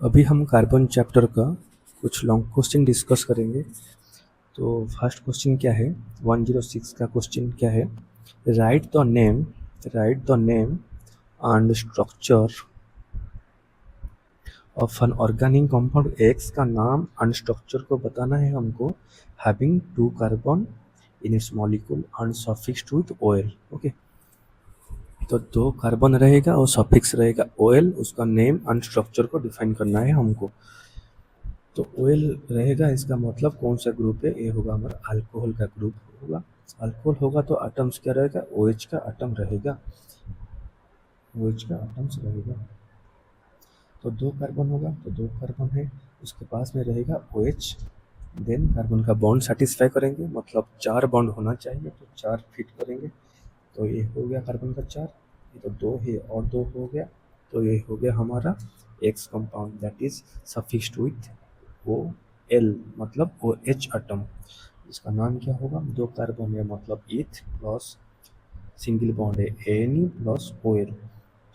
अभी हम carbon chapter का कुछ लॉन्ग क्वेश्चन डिस्कस करेंगे। तो फर्स्ट क्वेश्चन क्या है, 106 का क्वेश्चन क्या है, write the name and structure of an organic compound X का नाम एंड स्ट्रक्चर को बताना है हमको, having 2 carbon in its molecule and suffixed with OL. Okay, तो 2 कार्बन रहेगा और सफिक्स रहेगा ओएल, उसका नेम एंड स्ट्रक्चर को डिफाइन करना है हमको। तो ओएल रहेगा, इसका मतलब कौन सा ग्रुप है, ये होगा हमारा अल्कोहल का ग्रुप होगा। अल्कोहल होगा तो एटम्स क्या रहेगा, OH का एटम रहेगा, OH का एटम्स रहेगा। तो 2 कार्बन होगा तो 2 कार्बन है, उसके पास में रहेगा OH। देन कार्बन का बॉन्ड सेटिस्फाई करेंगे, मतलब 4 बॉन्ड होना चाहिए तो 4 फिट करेंगे। तो ये हो गया कार्बन का 4, ये तो 2 है और 2 हो गया, तो ये हो गया हमारा X compound that is suffixed with OL, मतलब OH एटम। इसका नाम क्या होगा, 2 कार्बन है मतलब ईथ प्लस सिंगल बॉन्ड है ANE प्लस OL।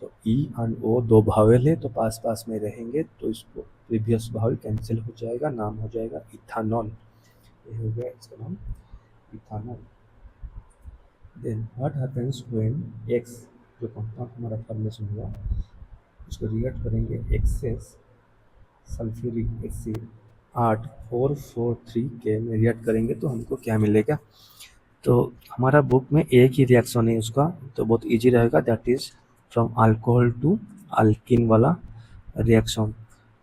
तो E एंड O 2 भावेल है तो पास पास में रहेंगे, तो इसको प्रीवियस भावेल कैंसिल हो जाएगा, नाम हो जाएगा इथानॉल। ये हो गया इसका नाम ethanol. Then what happens when X, जो कंपाउंड हमारा फॉर्मेशन हुआ, उसको रिएक्ट करेंगे एक्सेस सल्फ्यूरिक एसिड 8443 के में रिएक्ट करेंगे तो हमको क्या मिलेगा। तो हमारा बुक में एक ही रिएक्शन है उसका, तो बहुत इजी रहेगा, that is from alcohol to alkene वाला रिएक्शन।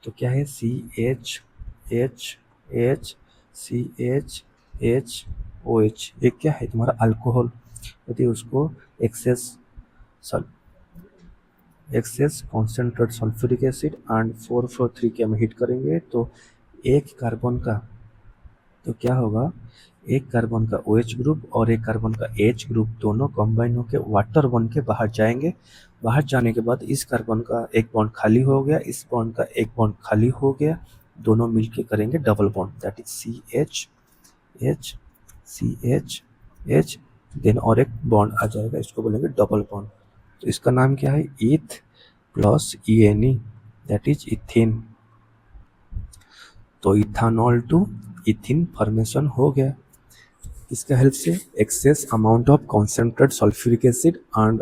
तो क्या है, CH CH एक क्या है तुम्हारा अल्कोहल, यदि उसको excess concentrate sulphuric acid and 443 के हम हीट करेंगे तो एक कार्बन का, तो क्या होगा, एक कार्बन का OH ग्रुप और एक कार्बन का H ग्रुप दोनों कंबाइन होकर वाटर बन के बाहर जाएंगे। बाहर जाने के बाद इस कार्बन का एक बॉन्ड खाली हो गया, इस बॉन्ड का एक बॉन्ड खाली हो गया, दोनों मिलके करेंगे double bond, that is CH then और एक बॉन्ड आ जाएगा, इसको बोलेंगे डबल बॉन्ड। तो इसका नाम क्या है, eth plus ENE that is ethyne. तो इथानॉल टू इथिन फॉर्मेशन हो गया, इसका हेल्प से excess amount of concentrate sulphuric acid and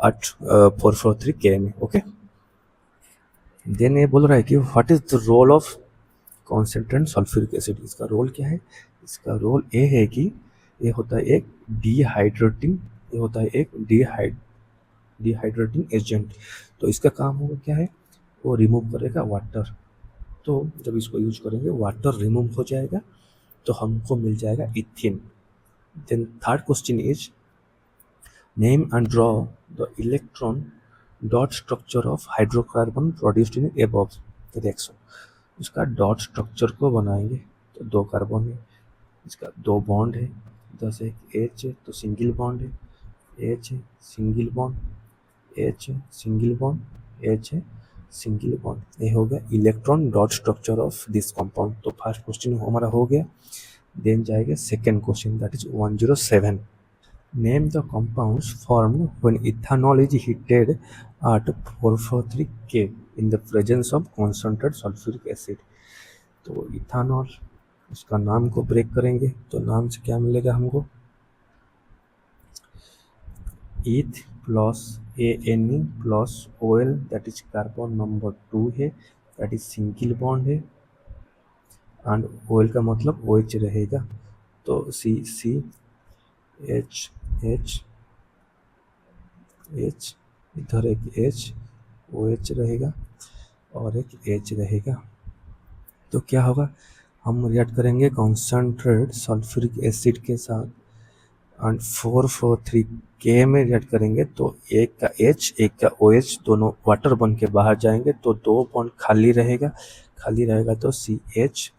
at 443 km। Okay, then ये बोल रहा है कि what is the role of concentrate sulphuric acid, इसका रोल क्या है, इसका रोल ये है कि ये होता है एक डिहाइड्रेटिंग, ये होता है एक डिहाइड्रेटिंग एजेंट। तो इसका काम होगा क्या है, वो रिमूव करेगा वाटर। तो जब इसको यूज करेंगे वाटर रिमूव हो जाएगा तो हमको मिल जाएगा ethyne. Then third question is name and draw the electron dot structure of hydrocarbon produced in above reaction. इसका डॉट स्ट्रक्चर को बनाएंगे, तो 2 कार्बन है, इसका 2 बॉन्ड है, जैसे H है तो सिंगल बॉन्ड है, H है सिंगल बॉन्ड, H है सिंगल बॉन्ड, H है सिंगल बॉन्ड। ये हो गया electron dot structure of this compound. तो फर्स्ट क्वेश्चन हमारा हो गया। देन जाएगा second question, that is 107। Name the compounds formed when ethanol is heated at 443 K in the presence of concentrated sulfuric acid। तो ethanol, इसका नाम को break करेंगे तो नाम से क्या मिलेगा हमको, eth plus ANE plus OL that is carbon number 2 है, दैट इज सिंगल बॉन्ड है, एंड OL का मतलब OH रहेगा। तो CH इधर एक H OH रहेगा और एक H रहेगा। तो क्या होगा, हम रिएक्ट करेंगे कॉन्सेंट्रेट सल्फ्यूरिक एसिड के साथ एंड 443 K में रिएक्ट करेंगे, तो एक का H एक का OH दोनों वाटर बन के बाहर जाएंगे, तो 2 बॉन्ड खाली रहेगा तो CH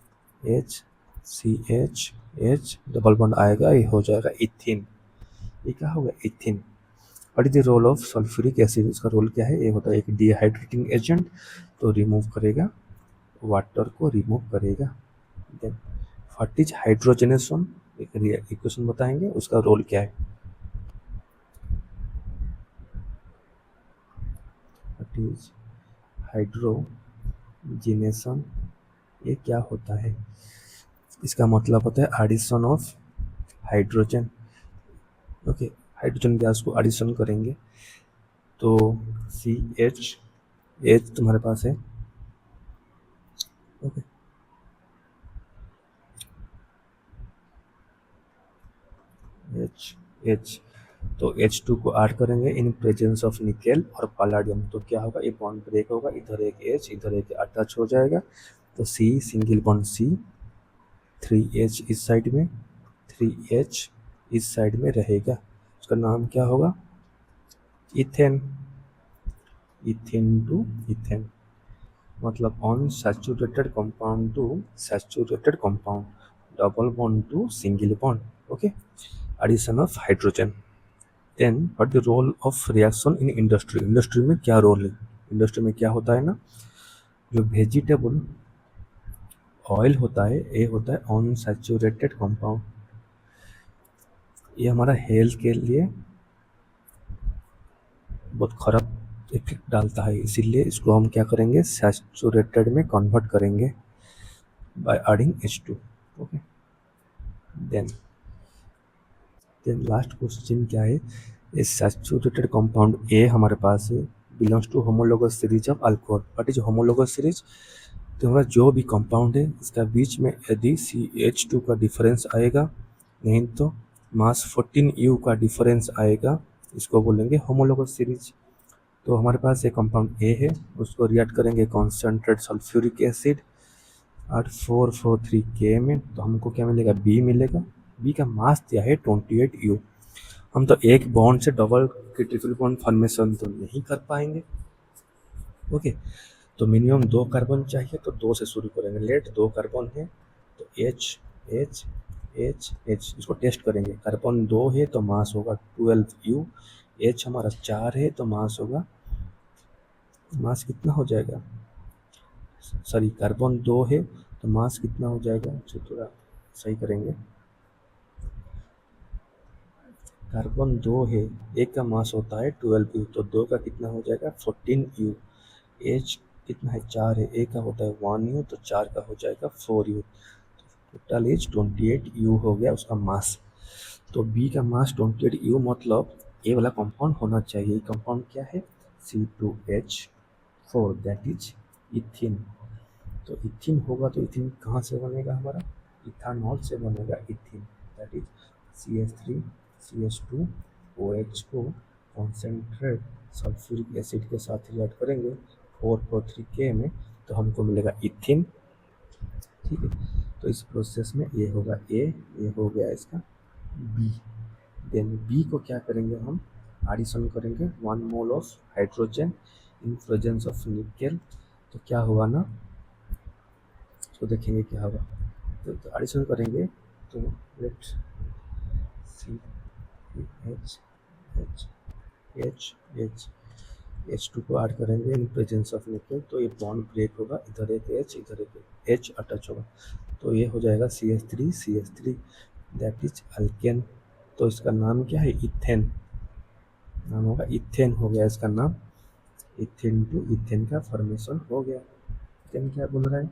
डबल बॉन्ड आएगा, ये हो जाएगा इथिन। ये क्या होगा, ethyne. What is the role of sulphuric acid, इसका रोल क्या है, ये होता है एक डिहाइड्रेटिंग एजेंट, तो रिमूव करेगा वाटर को, रिमूव करेगा। देन व्हाट इज हाइड्रोजनेशन, एक इक्वेशन बताएंगे उसका रोल क्या है। व्हाट इज हाइड्रोजनेशन, जिनेशन ये क्या होता है? इसका मतलब होता है addition of hydrogen. Okay, hydrogen gas को एडिशन करेंगे तो एच तुम्हारे पास है। ओके, एच तो H2 को ऐड करेंगे इन प्रेजेंस ऑफ निकेल और पैलेडियम, तो क्या होगा, ये बॉन्ड ब्रेक होगा, इधर एक H इधर एक अटैच हो जाएगा, तो C single bond C, 3H इस साइड में, 3H इस साइड में रहेगा, उसका नाम क्या होगा, इथेन। इथेन टू इथेन मतलब unsaturated compound to saturated compound, double bond to single bond. Okay, addition of hydrogen. Then what the role of reaction in industry? Industry में क्या रोल है? इंडस्ट्री में क्या होता है ना, जो वेजिटेबल ऑयल होता है ये होता है अनसैचुरेटेड कंपाउंड, ये हमारा हेल्थ के लिए बहुत खराब इफेक्ट डालता है, इसीलिए इसको हम क्या करेंगे, सैचुरेटेड में कन्वर्ट करेंगे by adding H2। Okay, then last question क्या है, ए सैचुरेटेड कंपाउंड ए हमारे पास है, belongs to homologous series of alcohol. What is homologous series? तो हमारा जो भी कंपाउंड है इसका बीच में यदि CH2 का डिफरेंस आएगा, नहीं तो मास 14U का डिफरेंस आएगा, इसको बोलेंगे होमोलोगस सीरीज। तो हमारे पास एक कंपाउंड ए है, उसको रिएक्ट करेंगे कॉन्सेंट्रेट सल्फ्यूरिक एसिड और 443K में, तो हमको क्या मिलेगा, बी मिलेगा। बी का मास दिया है 28U। हम तो एक बॉन्ड से डबल की ट्रिपल बॉन्ड फॉर्मेशन तो नहीं कर पाएंगे। ओके, तो मिनिमम 2 कार्बन चाहिए, तो 2 से शुरू करेंगे। लेट 2 कार्बन है तो H H H H, इसको टेस्ट करेंगे। कार्बन 2 है तो मास होगा 12U, H हमारा 4 है तो मास होगा, मास कितना हो जाएगा, सॉरी कार्बन 2 है तो मास कितना हो जाएगा, अच्छा थोड़ा सही करेंगे, कार्बन 2 है, एक का मास होता है 12U, तो 2 का कितना हो जाएगा 14U, H कितना है 4 है, एक का होता है 1U, तो 4 का हो जाएगा 4U, टोटल एज 28U हो गया उसका मास। तो बी का मास 28U मतलब ए वाला कंपाउंड होना चाहिए। कंपाउंड क्या है, C2H4 दैट इज इथिन। तो इथिन होगा तो इथिन कहाँ से बनेगा हमारा, इथानॉल से बनेगा इथिन, दैट इज CH3CH2OH को कॉन्सेंट्रेट सल्फ्यूरिक एसिड के साथ रिएक्ट करेंगे 443K में, तो हमको मिलेगा इथिन। ठीक है, तो इस प्रोसेस में ये होगा ए, ये हो गया इसका बी। देन बी को क्या करेंगे, हम एडिशन करेंगे 1 mole of hydrogen in presence of nickel, तो क्या होगा ना, तो देखेंगे क्या होगा, तो एडिशन करेंगे, तो let C H H H H H2 को ऐड करेंगे इन प्रेजेंस ऑफ निकेल, तो ये बॉन्ड ब्रेक होगा, इधर एक H इधर एक H अटैच होगा, तो ये हो जाएगा CH3 दैट इज अल्केन। तो इसका नाम क्या है, इथेन, नाम होगा इथेन, हो गया इसका नाम, इथेन टू इथेन का फॉर्मेशन हो गया। इथेन क्या बोल रहा है,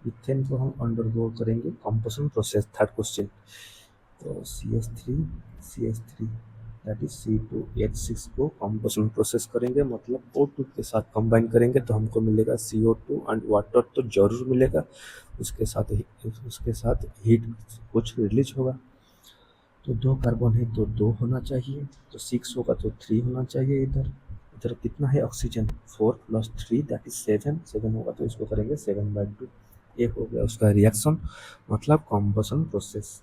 इथेन को हम अंडरगो करेंगे कंपोजिशन प्रोसेस। थर्ड क्वेश्चन, तो CH3 दैट इज C2H6 को कंपोजिशन प्रोसेस करेंगे, मतलब O2 के साथ कंबाइन करेंगे, तो हमको मिलेगा CO2 एंड वाटर तो जरूर मिलेगा, उसके साथ हीट कुछ रिलीज होगा। तो 2 कार्बन है तो 2 होना चाहिए, तो 6 होगा तो 3 होना चाहिए, इधर इधर कितना है ऑक्सीजन, 4 + 3 दैट इज 7 होगा, तो इसको करेंगे 7/2। ये हो गया उसका रिएक्शन, मतलब combustion process.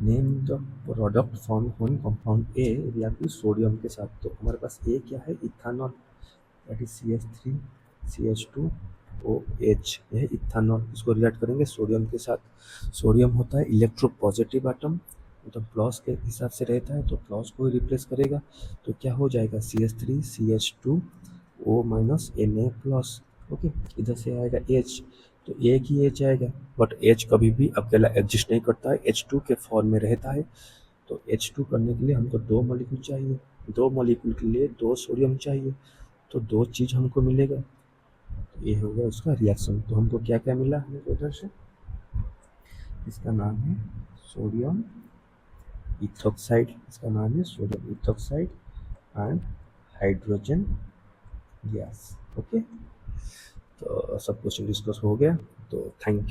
Name the product form when compound A react with sodium के साथ, तो हमारे पास ए क्या है, इथानॉल, दैट इज CH3CH2OH, यह इथानॉल, इसको रिएक्ट करेंगे सोडियम के साथ। सोडियम होता है इलेक्ट्रोपॉजिटिव एटम, तो प्लस के हिसाब से रहता है, तो प्लस को ही रिप्लेस करेगा, तो क्या हो जाएगा CH3CH2O- Na+। ओके, इधर से आएगा H, तो एक ही H आएगा, बट H कभी भी अकेला एग्जिस्ट नहीं करता है, H2 के फॉर्म में रहता है, तो H2 करने के लिए हमको 2 मॉलिक्यूल चाहिए, 2 मॉलिक्यूल के लिए 2 सोडियम चाहिए, तो 2 चीज़ हमको मिलेगा, ये हो गया उसका रिएक्शन। तो हमको क्या क्या मिला हमें उधर से, इसका नाम है सोडियम इथोक्साइड, इसका नाम है sodium ethoxide and hydrogen gas. Okay, तो सब कुछ डिस्कस हो गया, तो थैंक यू।